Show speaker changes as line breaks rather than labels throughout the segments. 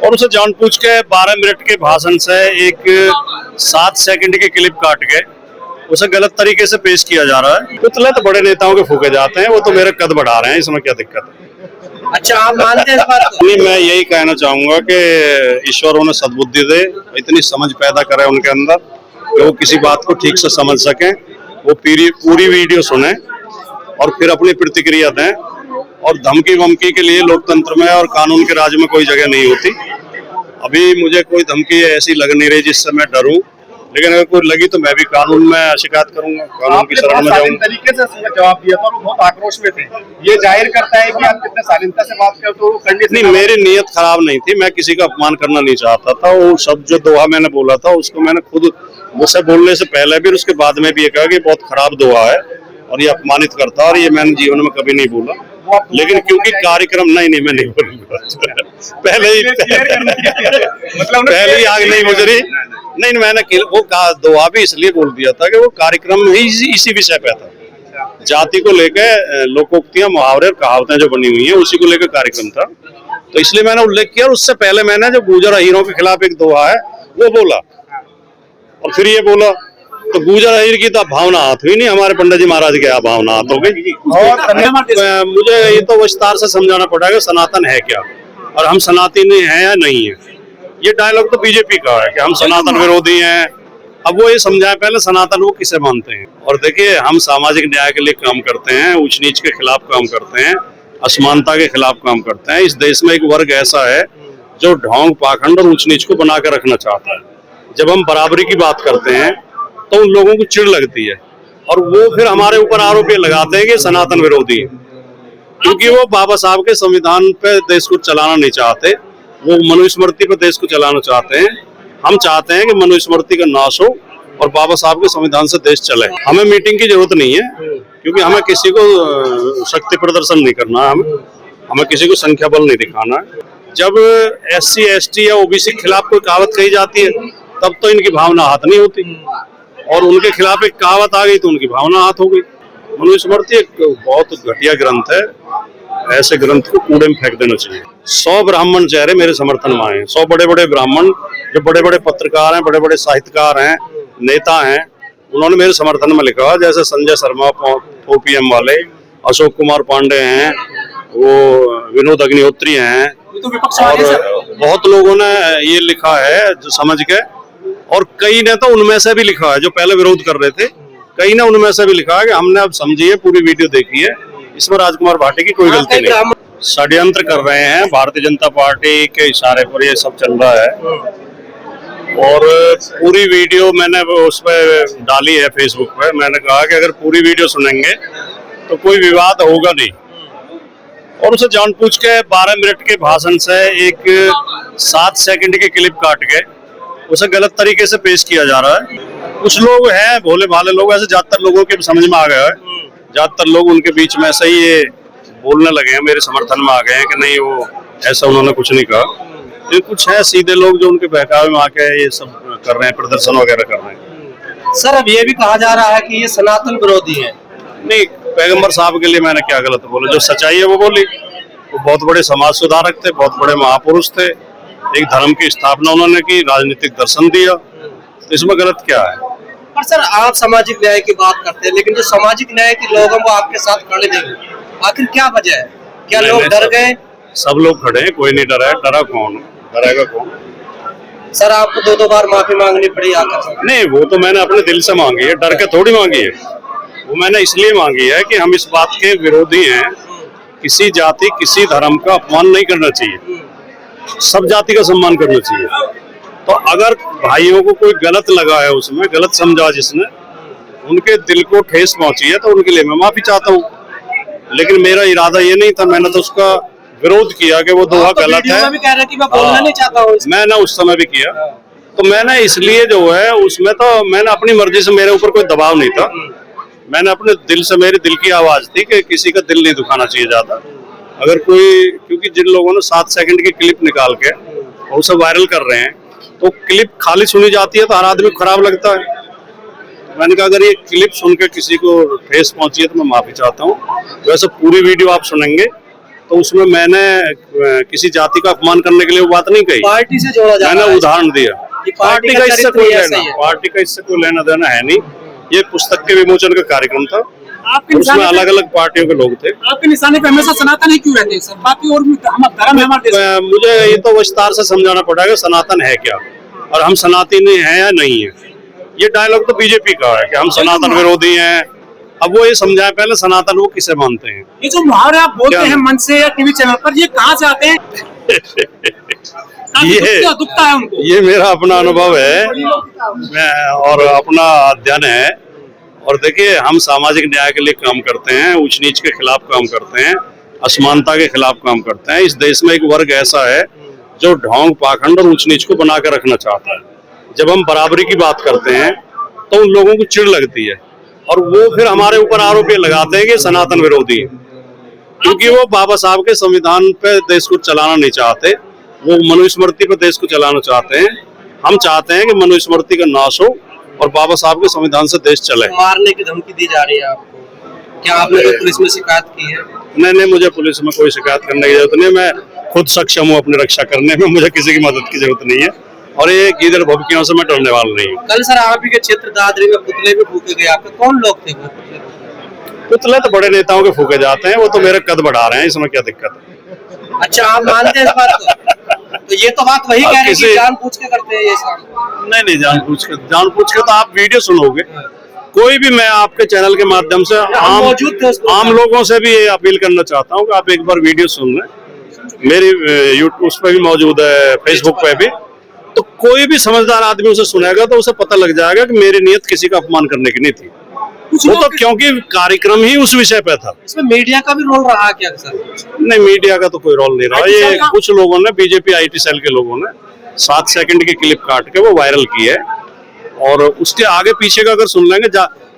और उसे जानबूझ के 12 मिनट के भाषण से एक 7 सेकंड की क्लिप काट के उसे गलत तरीके से पेश किया जा रहा है। पुतले तो बड़े नेताओं के फूके जाते हैं, वो तो मेरे कद बढ़ा रहे हैं, इसमें क्या दिक्कत है।
अच्छा, आप मानते हैं इस बात को?
नहीं, मैं यही कहना चाहूंगा कि ईश्वर उन्हें सद्बुद्धि दे, इतनी समझ पैदा करे उनके अंदर कि वो किसी बात को ठीक से समझ सके, वो पूरी वीडियो सुने और फिर अपनी प्रतिक्रिया दें। और धमकी वमकी के लिए लोकतंत्र में और कानून के राज में कोई जगह नहीं होती। अभी मुझे कोई धमकी ऐसी लग नहीं रही जिससे मैं डरूं, लेकिन अगर कोई लगी तो मैं भी कानून में शिकायत करूंगा, कानून की शरण में जाऊंगा।
तरीके से जवाब दिया था, वो बहुत आक्रोश में थे। ये जाहिर करता है कि आप कितने शालीनता से बात करते हो।
नहीं, मेरी नीयत खराब नहीं थी, मैं किसी का अपमान करना नहीं चाहता था। वो शब्द जो दोहा मैंने बोला था उसको मैंने खुद मुझसे बोलने से पहले भी और उसके बाद में भी ये कहा कि बहुत खराब दोहा है और ये अपमानित करता है, और ये मैंने जीवन में कभी नहीं बोला। लेकिन क्योंकि कार्यक्रम नहीं मैं नहीं बोलूंगा पहले ही मतलब पहले ही आग नहीं गुजरी। नहीं, मैंने वो दोहा भी इसलिए बोल दिया था कि वो कार्यक्रम ही इसी विषय पे था। जाति को लेकर लोकोक्तियां, मुहावरे और कहावतें जो बनी हुई हैं उसी को लेकर कार्यक्रम था, तो इसलिए मैंने उल्लेख किया। और उससे पहले मैंने जो गुर्जर हीरों के खिलाफ एक दोहा है वो बोला और फिर ये बोला, तो गुर्जर हीर की तो भावना हाथ हुई नहीं, हमारे पंडित जी महाराज के भावना हाथ हो गई। और मुझे ये तो विस्तार से समझाना पड़ेगा सनातन है क्या और हम सनातनी हैं या नहीं है। ये डायलॉग तो बीजेपी का है कि हम सनातन विरोधी हैं। अब वो ये समझाए पहले सनातन वो किसे मानते हैं। और देखिए, हम सामाजिक न्याय के लिए काम करते हैं, ऊंच नीच के खिलाफ काम करते हैं, असमानता के खिलाफ काम करते हैं। इस देश में एक वर्ग ऐसा है जो ढोंग, पाखंड और ऊंच नीच को बना कर रखना चाहता है। जब हम बराबरी की बात करते हैं तो उन लोगों को चिढ़ लगती है और वो फिर हमारे ऊपर आरोप लगाते हैं कि सनातन विरोधी है, क्योंकि वो बाबा साहब के संविधान पे देश को चलाना नहीं चाहते, वो मनुस्मृति पे देश को चलाना चाहते हैं। हम चाहते हैं कि मनुस्मृति का नाश हो और बाबा साहब के संविधान से देश चले। हमें मीटिंग की जरूरत नहीं है, क्योंकि हमें किसी को शक्ति प्रदर्शन नहीं करना है, हमें किसी को संख्या बल नहीं दिखाना है। जब SC ST या OBC के खिलाफ कोई कहावत कही जाती है तब तो इनकी भावना हाथ नहीं होती, और उनके खिलाफ एक कहावत आ गई तो उनकी भावना हाथ हो गई। मनुस्मृति एक बहुत घटिया ग्रंथ है, ऐसे ग्रंथ को कूड़े में फेंक देना चाहिए। 100 ब्राह्मण चेहरे मेरे समर्थन में आए, 100 बड़े बड़े ब्राह्मण जो बड़े बड़े पत्रकार हैं, बड़े बड़े साहित्यकार हैं, नेता हैं, उन्होंने मेरे समर्थन में लिखा। जैसे संजय शर्मा 4PM वाले, अशोक कुमार पांडे हैं, वो विनोद अग्निहोत्री हैं, और बहुत लोगों ने ये लिखा है जो समझ के, और कई ने तो उनमें से भी लिखा है जो पहले विरोध कर रहे थे, कई ने उनमें से भी लिखा है कि हमने अब समझी है, पूरी वीडियो देखी है, इसमें राजकुमार भाटी की कोई गलती नहीं। षड्यंत्र कर रहे हैं, भारतीय जनता पार्टी के इशारे पर ये सब चल रहा है। और पूरी वीडियो मैंने उस पर डाली है फेसबुक पे। मैंने कहा कि अगर पूरी वीडियो सुनेंगे तो कोई विवाद होगा नहीं, और उसे जानबूझ के 12 मिनट के भाषण से एक 7 सेकंड की क्लिप काट के उसे गलत तरीके से पेश किया जा रहा है। कुछ लोग हैं भोले भाले लोग, ऐसे ज्यादातर लोगों के समझ में आ गया है, ज्यादातर लोग उनके बीच में ऐसे ही ये बोलने लगे हैं, मेरे समर्थन में आ गए हैं कि नहीं वो ऐसा उन्होंने कुछ नहीं कहा। ये कुछ है सीधे लोग जो उनके बहकावे में आके ये सब कर रहे हैं, प्रदर्शन वगैरह कर रहे हैं।
सर, अब ये भी कहा जा रहा है कि ये सनातन विरोधी है।
नहीं, पैगंबर साहब के लिए मैंने क्या गलत बोला? जो सच्चाई है वो बोली। वो बहुत बड़े समाज सुधारक थे, बहुत बड़े महापुरुष थे, एक धर्म की स्थापना उन्होंने की, राजनीतिक दर्शन दिया, तो इसमें गलत क्या है?
पर सर, आप सामाजिक न्याय की बात करते हैं, लेकिन जो सामाजिक न्याय के लोग हैं वो आपके साथ खड़े नहीं हुए, आखिर क्या वजह है? क्या लोग डर गए?
सब लोग खड़े हैं, कोई नहीं डरा है। डरा कौन? डरेगा कौन?
सर, आपको 2 बार माफी मांगनी पड़ी आकर।
नहीं, वो तो मैंने अपने दिल से मांगी है, डर के थोड़ी मांगी है। वो मैंने इसलिए मांगी है कि हम इस बात के विरोधी हैं, किसी जाति किसी धर्म का अपमान नहीं करना चाहिए, सब जाति का सम्मान करना चाहिए। तो अगर भाइयों को कोई गलत लगा है, उसमें गलत समझा जिसने, उनके दिल को ठेस पहुंची है, तो उनके लिए मैं माफी चाहता हूँ। लेकिन मेरा इरादा ये नहीं था, मैंने तो उसका विरोध किया कि वो दोहा गलत है।
भी कह रहे कि मैं बोलना नहीं चाहता हूँ।
मैंने उस समय भी किया, तो मैंने इसलिए जो है उसमें तो मैंने अपनी मर्जी से, मेरे ऊपर कोई दबाव नहीं था, मैंने अपने दिल से, मेरे दिल की आवाज थी कि किसी का दिल नहीं दुखाना चाहिए ज्यादा। अगर कोई, क्योंकि जिन लोगों ने 7 सेकंड की क्लिप निकाल के और उसे वायरल कर रहे हैं, तो क्लिप खाली सुनी जाती है तो हर आदमी को खराब लगता है। मैंने कहा अगर ये क्लिप सुन के किसी को ठेस पहुंची है तो मैं माफी चाहता हूँ। वैसे पूरी वीडियो आप सुनेंगे तो उसमें मैंने किसी जाति का अपमान करने के लिए वो बात नहीं कही।
पार्टी से जोड़ा जा रहा
मैंने
है
उदाहरण दिया।
ये
पार्टी का इससे कोई
ऐसा ही
लेना
है।
पार्टी का इससे कोई लेना देना है नहीं। ये पुस्तक के विमोचन का कार्यक्रम था,
आपके
और उसमें
निशाने
अलग अलग पार्टियों के लोग थे।
आपके निशाने पे हमेशा सनातन ही क्यों रहते हैं सर? बाकी और भी हम धर्म है हमारे देश में।
मुझे ये तो विस्तार से समझाना पड़ेगा सनातन है क्या और हम सनातनी हैं या नहीं है। ये डायलॉग तो बीजेपी का है कि हम सनातन विरोधी हैं। अब वो ये समझाए पहले सनातन वो किसे मानते हैं।
ये जो मुहावरे आप बोलते
क्या?
हैं मन से या टीवी चैनल पर, ये कहाँ से आते हैं? दुखता है उनको।
ये मेरा अपना अनुभव है और अपना अध्ययन है। और देखिए, हम सामाजिक न्याय के लिए काम करते हैं, ऊंच नीच के खिलाफ काम करते हैं, असमानता के खिलाफ काम करते हैं। इस देश में एक वर्ग ऐसा है जो ढोंग पाखंड और ऊंच नीच को बना कर रखना चाहता है। जब हम बराबरी की बात करते हैं तो उन लोगों को चिढ़ लगती है और वो फिर हमारे ऊपर आरोप ये लगाते हैं कि सनातन विरोधी है, क्योंकि वो बाबा साहब के संविधान पे देश को चलाना नहीं चाहते, वो मनुस्मृति पे देश को चलाना चाहते हैं। हम चाहते हैं कि मनुस्मृति का नाश हो और बाबा साहब के संविधान से देश चले।
मारने की धमकी दी जा रही है आपको, क्या आपने कोई पुलिस में शिकायत की है?
नहीं, मुझे पुलिस में कोई शिकायत करने की जरूरत नहीं है। मैं खुद सक्षम हूँ अपनी रक्षा करने में, मुझे किसी की मदद की जरूरत नहीं है और ये गीदड़ भभकियों से मैं डरने वाला नहीं हूँ।
कल सर आप ही के क्षेत्र दादरी में पुतले भी फूके गए, आपके कौन लोग थे वो पुतले?
पुतले तो बड़े नेताओं के फूके जाते हैं, वो तो मेरे कद बढ़ा रहे हैं, इसमें क्या दिक्कत है।
अच्छा, आप मानते हैं इस बात को? तो ये तो बात वही कह रहे हैं कि जानबूझ के करते हैं ये सब।
नहीं, जानबूझ के तो आप वीडियो सुनोगे। कोई भी, मैं आपके चैनल के माध्यम से आम लोगों से भी ये अपील करना चाहता हूँ कि आप एक बार वीडियो सुन लें। मेरी यूट्यूब उस पर भी मौजूद है, फेसबुक पे भी। तो कोई भी समझदार आदमी उसे सुनेगा तो उसे पता लग जाएगा कि मेरी नियत किसी का अपमान करने की नहीं थी। वो तो क्योंकि कार्यक्रम ही उस विषय पे था।
इसमें मीडिया का भी रोल रहा क्या सर?
नहीं, मीडिया का तो कोई रोल नहीं रहा। ये कुछ लोगों ने, बीजेपी IT सेल के लोगों ने 7 सेकंड की क्लिप काट के वो वायरल की है और उसके आगे पीछे का अगर सुन लेंगे,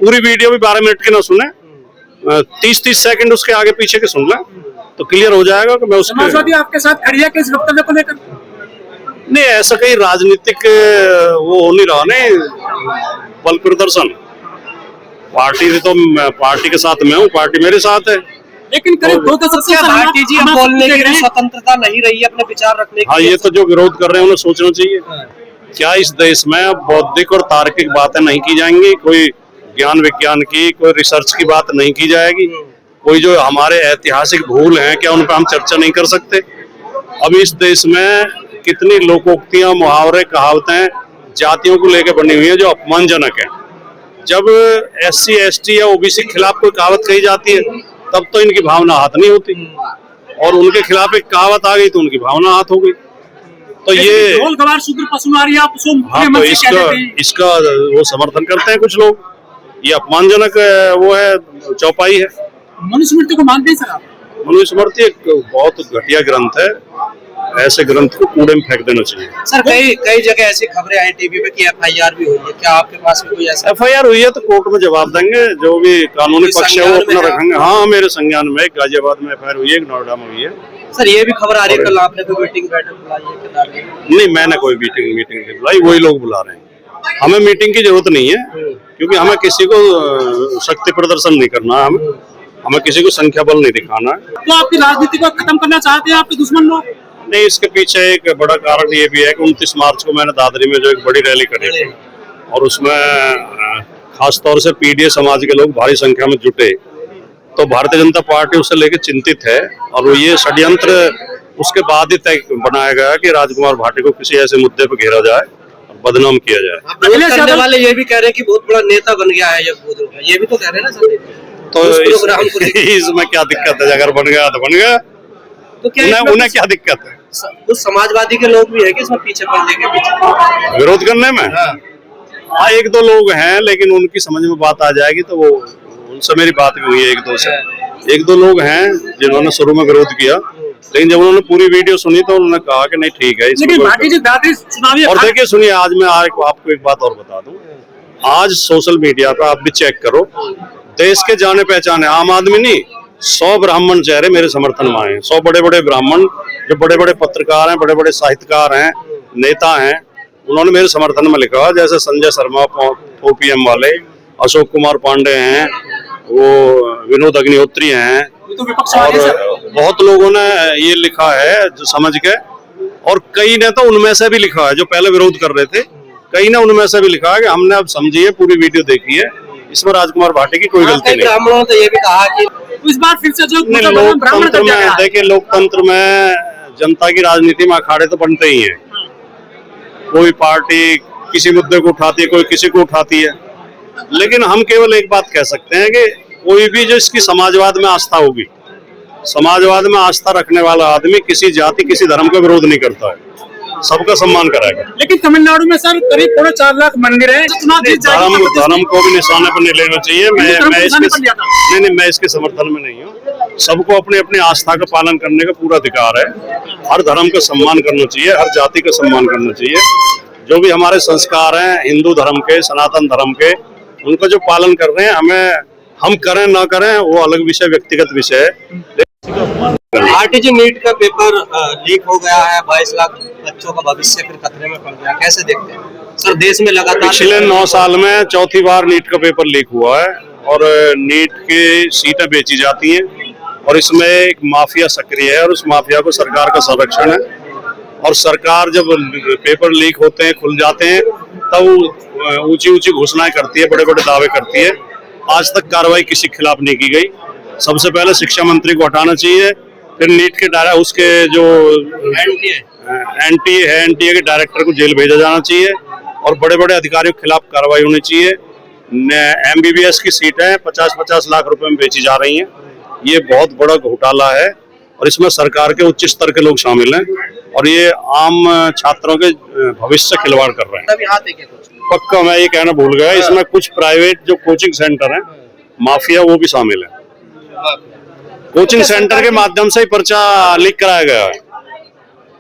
पूरी वीडियो भी 12 मिनट की ना सुने, 30-30 सेकंड उसके आगे पीछे के सुन लें तो क्लियर हो जाएगा कि मैं उसके
समाजवादी आपके साथ खड़ी है कि इस वक्तव्य को लेकर?
नहीं, ऐसा कहीं राजनीतिक वो हो नहीं रहा, नहीं बल प्रदर्शन। पार्टी के साथ मैं हूँ, पार्टी मेरे साथ है।
लेकिन करीब 2 दशक से
भारती जी बोलने की भी स्वतंत्रता नहीं रही है, अपने विचार रखने की।
हाँ, ये तो जो विरोध कर रहे हैं उन्हें सोचना चाहिए। क्या इस देश में बौद्धिक और तार्किक बातें नहीं की जाएंगी? कोई ज्ञान विज्ञान की, कोई रिसर्च की बात नहीं की जाएगी? कोई जो हमारे ऐतिहासिक भूल हैं, क्या उन पर हम चर्चा नहीं कर सकते? अब इस देश में कितनी लोकोक्तियां, मुहावरे, कहावतें जातियों को लेकर बनी हुई है जो अपमानजनक है। जब SC ST या OBC के खिलाफ कोई कहावत कही जाती है तब तो इनकी भावना आहत नहीं होती, और उनके खिलाफ एक कहावत आ गई तो उनकी भावना आहत हो गई। तो ये
ढोल गवार शूद्र पशुमारी आप
हाँ, तो इसका वो समर्थन करते हैं कुछ लोग। ये अपमानजनक वो है, चौपाई है।
मनुस्मृति को मानते हैं सर आप?
मनुस्मृति एक बहुत घटिया ग्रंथ है, ऐसे ग्रंथ को कूड़े में फेंक देना चाहिए।
सर, कई जगह ऐसी खबरें आई टीवी पे कि FIR भी हुई है, क्या आपके पास भी कोई ऐसा?
FIR हुई है तो कोर्ट में जवाब देंगे, जो भी कानूनी पक्ष है वो अपना रखेंगे। हाँ, मेरे संज्ञान में एक गाजियाबाद में FIR हुई है, एक नोएडा में हुई है।
सर, ये भी खबर आ रही है कल आपने कोई मीटिंग बैठक बुलाई है?
नहीं, मैंने कोई मीटिंग नहीं बुलाई, वही लोग बुला रहे हैं। हमें मीटिंग की जरूरत नहीं है, क्योंकि हमें किसी को शक्ति प्रदर्शन नहीं करना है, हमें किसी को संख्या बल नहीं दिखाना है।
तो आपकी राजनीति को खत्म करना चाहते हैं आपके दुश्मन लोग?
नहीं, इसके पीछे एक बड़ा कारण ये भी है कि 29 मार्च को मैंने दादरी में जो एक बड़ी रैली करी थी और उसमें खास तौर से PDA समाज के लोग भारी संख्या में जुटे, तो भारतीय जनता पार्टी उससे लेकर चिंतित है और ये षड्यंत्र उसके बाद ही तय बनाया गया कि राजकुमार भाटी को किसी ऐसे मुद्दे पर घेरा जाए और बदनाम किया जाए।
करने वाले ये भी कह रहे हैं कि बहुत बड़ा नेता बन गया है ये भी तो कह रहे हैं ना सर।
तो इसमें क्या दिक्कत है? अगर बन गया तो बन गया,
तो क्या
उन्हें क्या दिक्कत है?
कुछ समाजवादी के लोग भी है कि इसमें पीछे पड़ने के पीछे
विरोध करने में? हाँ, 1-2 लोग हैं, लेकिन उनकी समझ में बात आ जाएगी तो वो उनसे मेरी बात भी हुई है 1-2 से। 1-2 लोग हैं जिन्होंने शुरू में विरोध किया, लेकिन जब उन्होंने पूरी वीडियो सुनी तो उन्होंने कहा कि नहीं ठीक है। और देखिए, सुनिए, आज मैं आपको एक बात और बता दूं। आज सोशल मीडिया पर आप भी चेक करो, देश के जाने पहचाने आम आदमी नहीं, 100 ब्राह्मण चेहरे मेरे समर्थन में आए हैं। 100 बड़े-बड़े ब्राह्मण जो बड़े-बड़े पत्रकार हैं, बड़े-बड़े साहित्यकार हैं, नेता हैं, उन्होंने मेरे समर्थन में लिखा। जैसे संजय शर्मा 4PM वाले, अशोक कुमार पांडे हैं, वो विनोद अग्निहोत्री हैं,
ये तो विपक्ष वाले सर।
और बहुत लोगों ने ये लिखा है जो समझ के, और कई ने तो उनमें से भी लिखा है जो पहले विरोध कर रहे थे, कई ने उनमें से भी लिखा है कि हमने अब समझी है, पूरी वीडियो देखी है, इसमें राजकुमार भाटी की कोई गलती
कई
नहीं।
ब्राह्मणों ने तो ये भी कहा कि
इस बार फिर से जो
नहीं,
ब्राह्मण
लोकतंत्र
कर दिया
में
गया है।
देखिए, लोकतंत्र में जनता की राजनीति में अखाड़े तो बनते ही हैं। कोई पार्टी किसी मुद्दे को उठाती है, कोई किसी को उठाती है, लेकिन हम केवल एक बात कह सकते हैं कि कोई भी जो इसकी समाजवाद में आस्था होगी, समाजवाद में आस्था रखने वाला आदमी किसी जाति किसी धर्म का विरोध नहीं करता है, सबका सम्मान करेगा।
लेकिन तमिलनाडु में सर करीब 4.25 लाख मंदिर है, चुनाव जीत जाएगी
धर्म
उत्तर प्रदेश
धर्म को भी निशाने पर नहीं लेना चाहिए। मैं
निशाने पर लिया था।
नहीं, मैं इसके समर्थन में नहीं हूँ। सबको अपने अपने आस्था का पालन करने का पूरा अधिकार है। हर धर्म का सम्मान करना चाहिए, हर जाति का सम्मान करना चाहिए। जो भी हमारे संस्कार हैं हिंदू धर्म के, सनातन धर्म के, उनका जो पालन कर रहे हैं, हम करें ना करें वो अलग विषय, व्यक्तिगत विषय है।
आरटीजी नीट का पेपर लीक हो गया है, 22 लाख बच्चों का भविष्य फिर खतरे में पड़ गया, कैसे देखते हैं सर? देश में लगातार
पिछले 9 साल में चौथी बार नीट का पेपर लीक हुआ है और नीट की सीटें बेची जाती हैं और इसमें एक माफिया सक्रिय है और उस माफिया को सरकार का संरक्षण है। और सरकार जब पेपर लीक होते हैं, खुल जाते हैं, तब ऊंची ऊंची घोषणाएं करती है, बड़े बड़े दावे करती है। आज तक कार्रवाई किसी के खिलाफ नहीं की गई। सबसे पहले शिक्षा मंत्री को हटाना चाहिए, फिर नीट के उसके जो एनटीए के डायरेक्टर को जेल भेजा जाना चाहिए और बड़े बड़े अधिकारियों के खिलाफ कार्रवाई होनी चाहिए। एमबीबीएस की सीटें 50-50 लाख रुपए में बेची जा रही हैं। ये बहुत बड़ा घोटाला है और इसमें सरकार के उच्च स्तर के लोग शामिल हैं और ये आम छात्रों के भविष्य से खिलवाड़ कर रहे हैं।
तभी हाथ देखे कुछ
पक्का मैं ये कहना भूल गया, इसमें कुछ प्राइवेट जो कोचिंग सेंटर हैं, माफिया, वो भी शामिल है। कोचिंग सेंटर के माध्यम से ही पर्चा लीक कराया गया है।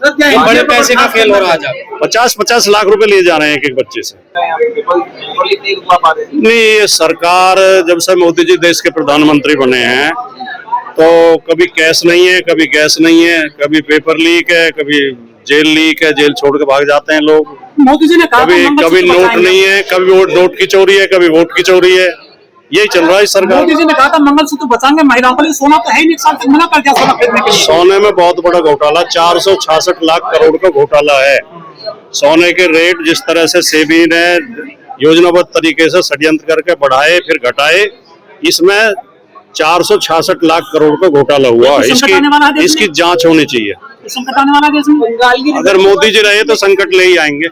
बड़े पैसे का खेल हो रहा है।
50-50 लाख रुपए लिए जा रहे हैं एक एक बच्चे से। नहीं, ये सरकार जब से मोदी जी देश के प्रधानमंत्री बने हैं तो कभी कैश नहीं है, कभी गैस नहीं है, कभी पेपर लीक है, कभी जेल लीक है, जेल छोड़ के भाग जाते हैं लोग।
मोदी जी ने कहा
कभी नोट नहीं है, कभी नोट की चोरी है, कभी वोट की चोरी है। यही चल रहा है सरकार।
मोदी जी ने कहा था मंगलसूत्र बचाएंगे महिलाओं के लिए, सोना तो है ही नहीं, 1 साल तक मना कर दिया सोना खरीदने के लिए।
सोने में बहुत बड़ा घोटाला, 466 लाख करोड़ का घोटाला है। सोने के रेट जिस तरह से सेबी ने योजनाबद्ध तरीके से षड्यंत्र करके बढ़ाए फिर घटाए, इसमें 466 लाख करोड़ का घोटाला हुआ है। इसकी जांच होनी चाहिए।
संकट आने वाला देश में।
अगर मोदी जी रहे तो संकट ले ही आएंगे।